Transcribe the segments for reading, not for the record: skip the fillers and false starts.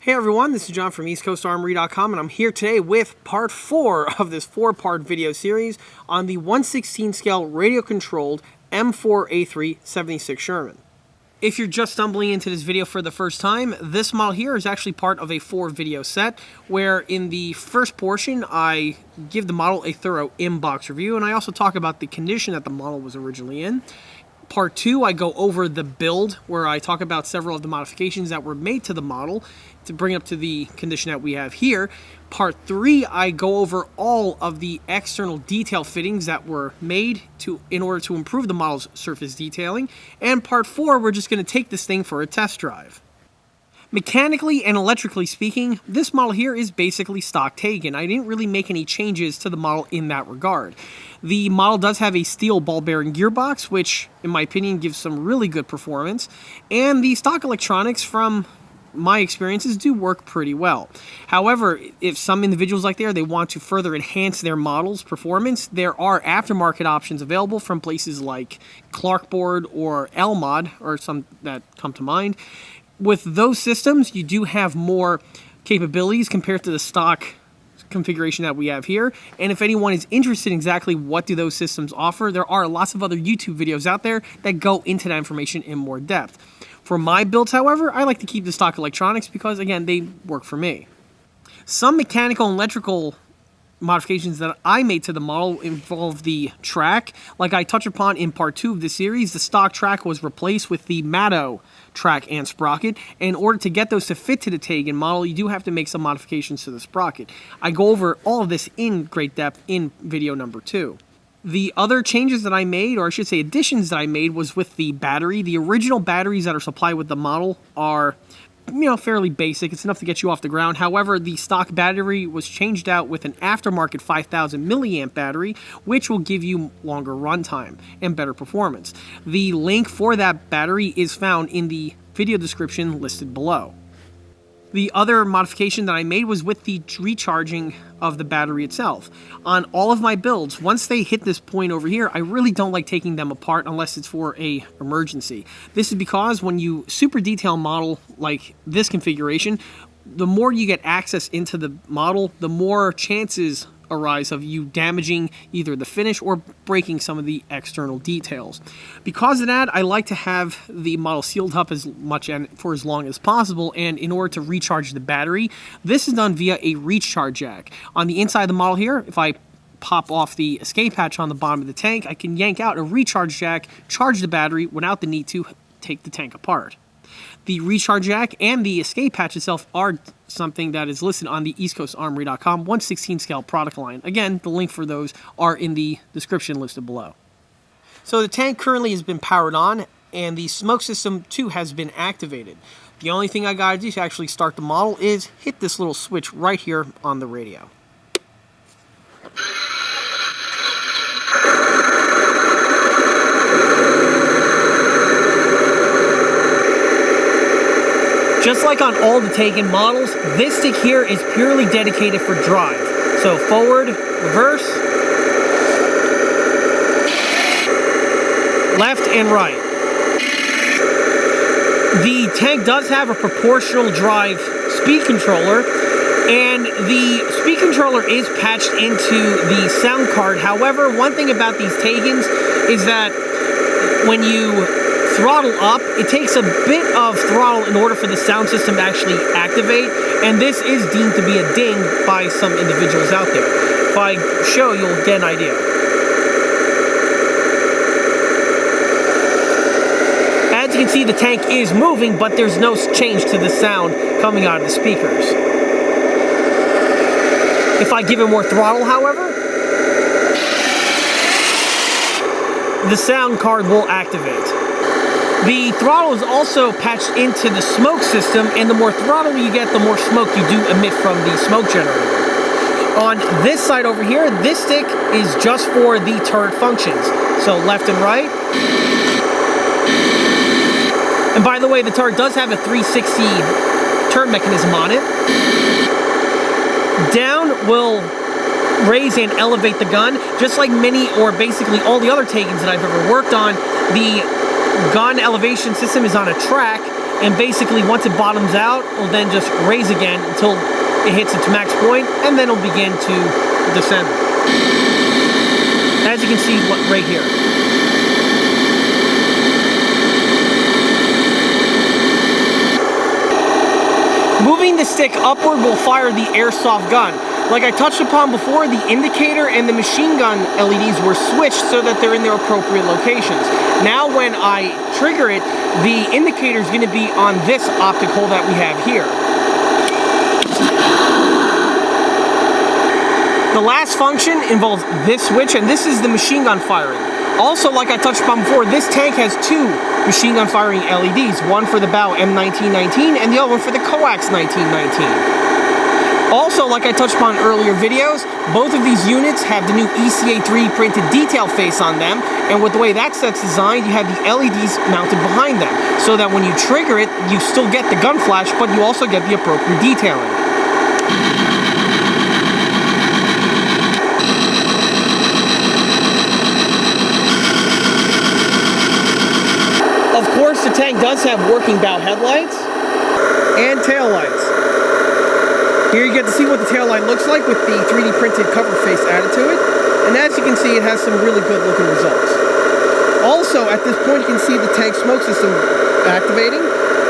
Hey everyone, this is John from EastCoastArmory.com, and I'm here today with part 4 of this 4-part video series on the 1/16 scale radio-controlled M4A3 76 Sherman. If you're just stumbling into this video for the first time, this model here is actually part of a 4-video set, where in the first portion I give the model a thorough in-box review, and I also talk about the condition that the model was originally in. Part 2, I go over the build, where I talk about several of the modifications that were made to the model to bring it up to the condition that we have here. Part 3, I go over all of the external detail fittings that were made in order to improve the model's surface detailing. And Part 4, we're just going to take this thing for a test drive. Mechanically and electrically speaking, this model here is basically stock Taigen. I didn't really make any changes to the model in that regard. The model does have a steel ball bearing gearbox, which in my opinion gives some really good performance, and the stock electronics from my experiences do work pretty well. However, if some individuals like they want to further enhance their model's performance, there are aftermarket options available from places like Clarkboard or L-Mod, or some that come to mind. With those systems, you do have more capabilities compared to the stock configuration that we have here. And if anyone is interested in exactly what do those systems offer, there are lots of other YouTube videos out there that go into that information in more depth. For my builds, however, I like to keep the stock electronics because, again, they work for me. Some mechanical and electrical modifications that I made to the model involve the track. Like I touched upon in part 2 of the series, the stock track was replaced with the Matto track and sprocket. In order to get those to fit to the Taigen model, you do have to make some modifications to the sprocket. I go over all of this in great depth in video number 2. The other changes that I made, or I should say additions that I made, was with the battery. The original batteries that are supplied with the model are fairly basic. It's enough to get you off the ground. However, the stock battery was changed out with an aftermarket 5,000 milliamp battery, which will give you longer runtime and better performance. The link for that battery is found in the video description listed below. The other modification that I made was with the recharging of the battery itself. On all of my builds, once they hit this point over here, I really don't like taking them apart unless it's for an emergency. This is because when you super detail model like this configuration, the more you get access into the model, the more chances arise of you damaging either the finish or breaking some of the external details. Because of that, I like to have the model sealed up as much and for as long as possible, and in order to recharge the battery, this is done via a recharge jack. On the inside of the model here, if I pop off the escape hatch on the bottom of the tank, I can yank out a recharge jack, charge the battery without the need to take the tank apart. The recharge jack and the escape hatch itself are something that is listed on the EastCoastArmory.com 1/16 scale product line. Again, the link for those are in the description listed below. So the tank currently has been powered on, and the smoke system too has been activated. The only thing I gotta do to actually start the model is hit this little switch right here on the radio. Just like on all the Taigen models, this stick here is purely dedicated for drive. So forward, reverse, left and right. The tank does have a proportional drive speed controller, and the speed controller is patched into the sound card. However, one thing about these Taigens is that when you throttle up, it takes a bit of throttle in order for the sound system to actually activate, and this is deemed to be a ding by some individuals out there. If I show, you'll get an idea. As you can see, the tank is moving, but there's no change to the sound coming out of the speakers. If I give it more throttle, however, the sound card will activate. The throttle is also patched into the smoke system, and the more throttle you get, the more smoke you do emit from the smoke generator. On this side over here, this stick is just for the turret functions. So left and right. And by the way, the turret does have a 360 turn mechanism on it. Down will raise and elevate the gun, just like many or basically all the other Taigens that I've ever worked on. The gun elevation system is on a track, and basically once it bottoms out, it'll then just raise again until it hits its max point, and then it'll begin to descend. As you can see right here. Moving the stick upward will fire the airsoft gun. Like I touched upon before, the indicator and the machine gun LEDs were switched so that they're in their appropriate locations. Now when I trigger it, the indicator is going to be on this optic hole that we have here. The last function involves this switch, and this is the machine gun firing. Also, like I touched upon before, this tank has two machine gun firing LEDs, one for the Bow M1919 and the other one for the Coax 1919. Also, like I touched upon in earlier videos, both of these units have the new ECA3 printed detail face on them, and with the way that set's designed, you have the LEDs mounted behind them, so that when you trigger it, you still get the gun flash, but you also get the appropriate detailing. Of course, the tank does have working bow headlights and tail lights. Here you get to see what the tail light looks like with the 3D printed cover face added to it. And as you can see, it has some really good looking results. Also, at this point, you can see the tank smoke system activating.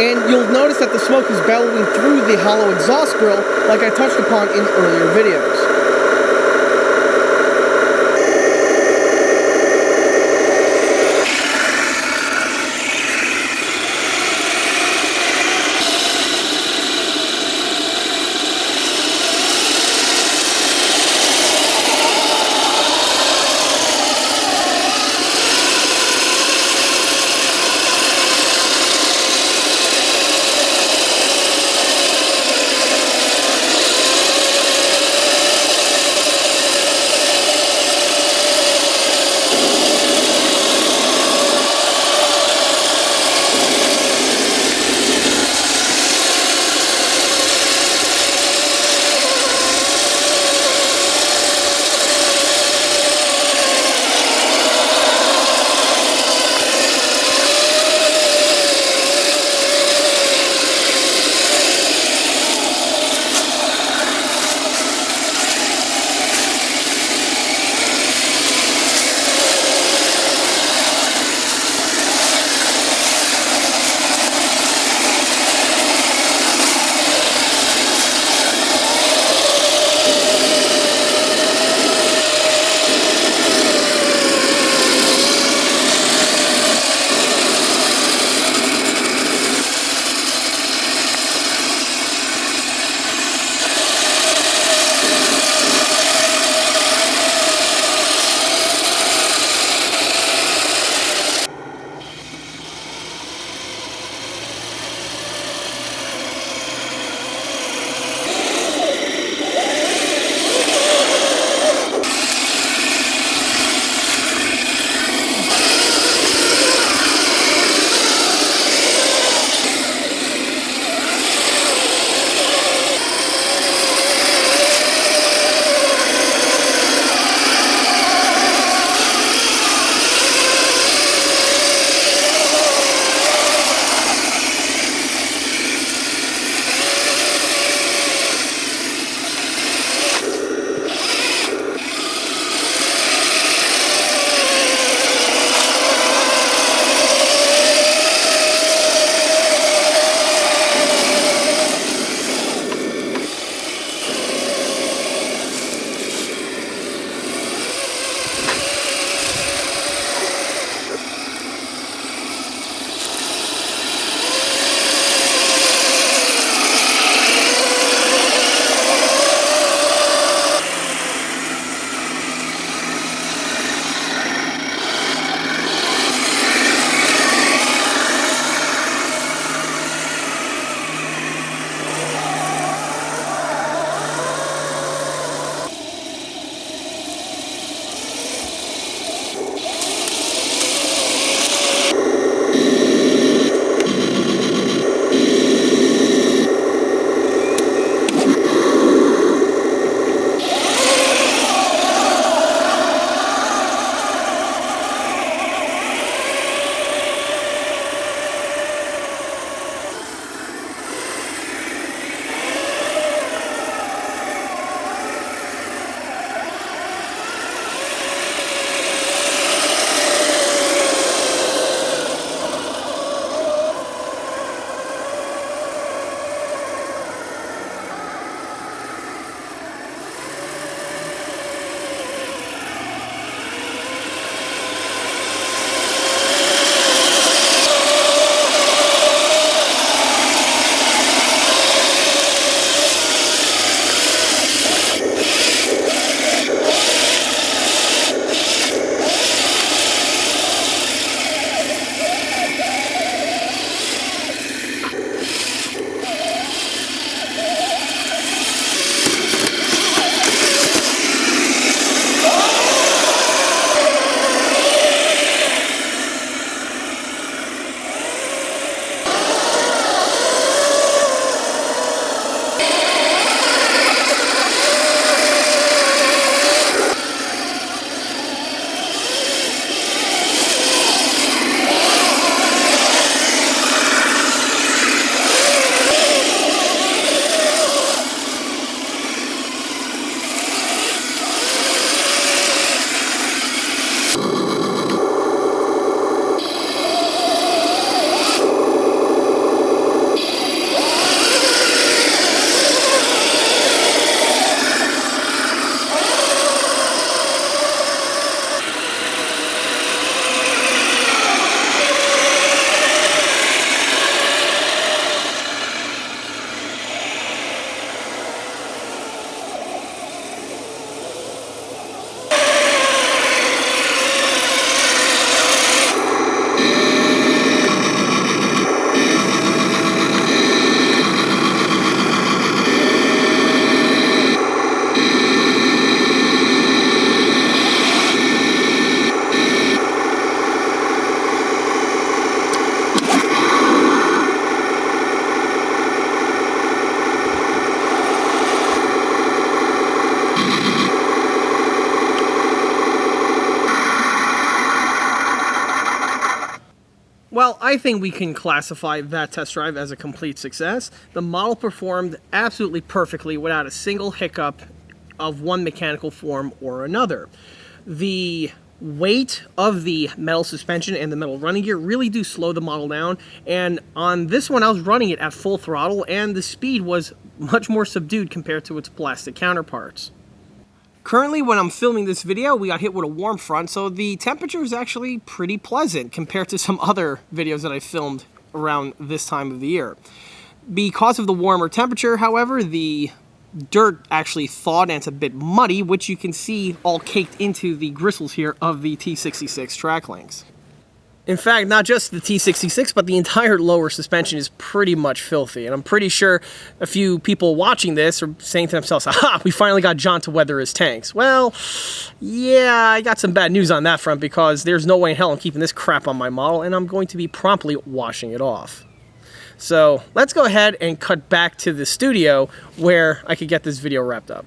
And you'll notice that the smoke is bellowing through the hollow exhaust grill like I touched upon in earlier videos. Well, I think we can classify that test drive as a complete success. The model performed absolutely perfectly without a single hiccup of one mechanical form or another. The weight of the metal suspension and the metal running gear really do slow the model down, and on this one I was running it at full throttle and the speed was much more subdued compared to its plastic counterparts. Currently, when I'm filming this video, we got hit with a warm front, so the temperature is actually pretty pleasant compared to some other videos that I filmed around this time of the year. Because of the warmer temperature, however, the dirt actually thawed and it's a bit muddy, which you can see all caked into the gristles here of the T66 track links. In fact, not just the T66, but the entire lower suspension is pretty much filthy. And I'm pretty sure a few people watching this are saying to themselves, aha, we finally got John to weather his tanks. Well, yeah, I got some bad news on that front because there's no way in hell I'm keeping this crap on my model, and I'm going to be promptly washing it off. So let's go ahead and cut back to the studio where I could get this video wrapped up.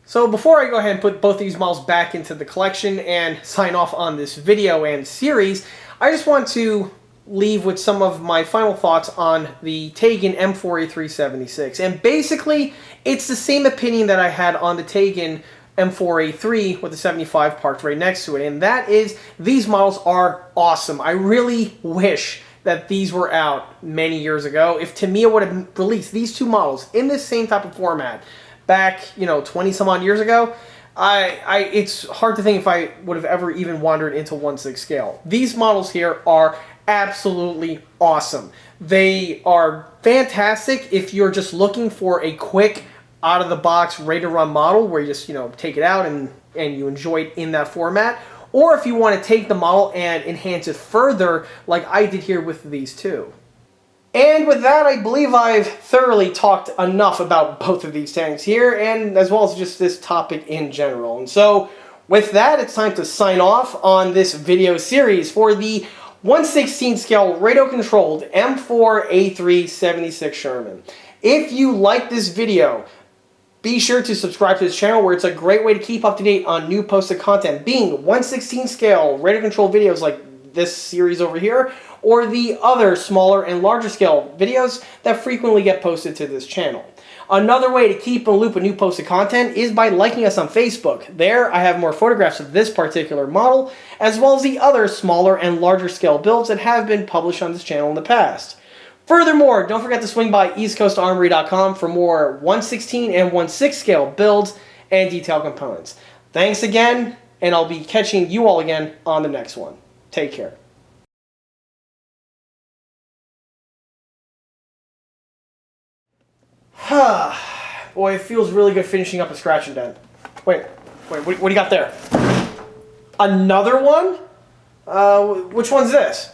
So before I go ahead and put both these models back into the collection and sign off on this video and series, I just want to leave with some of my final thoughts on the Taigen M4A3 76. And basically, it's the same opinion that I had on the Taigen M4A3 with the 75 parked right next to it. And that is, these models are awesome. I really wish that these were out many years ago. If Tamiya would have released these two models in this same type of format back, 20 some odd years ago, it's hard to think if I would have ever even wandered into 1/6 scale. These models here are absolutely awesome. They are fantastic if you're just looking for a quick, out-of-the-box, ready-to-run model where you just, take it out and you enjoy it in that format. Or if you want to take the model and enhance it further, like I did here with these two. And with that, I believe I've thoroughly talked enough about both of these tanks here, and as well as just this topic in general. And so, with that, it's time to sign off on this video series for the 1/16 scale radio-controlled M4A3 76 Sherman. If you like this video, be sure to subscribe to this channel, where it's a great way to keep up to date on new posted content, being 1/16 scale radio-controlled videos like this series over here, or the other smaller and larger scale videos that frequently get posted to this channel. Another way to keep in the loop of new posted content is by liking us on Facebook. There, I have more photographs of this particular model, as well as the other smaller and larger scale builds that have been published on this channel in the past. Furthermore, don't forget to swing by eastcoastarmory.com for more 1/16 and 1/6 scale builds and detail components. Thanks again, and I'll be catching you all again on the next one. Take care. Boy, it feels really good finishing up a scratch and dent. Wait, what do you got there? Another one? Which one's this?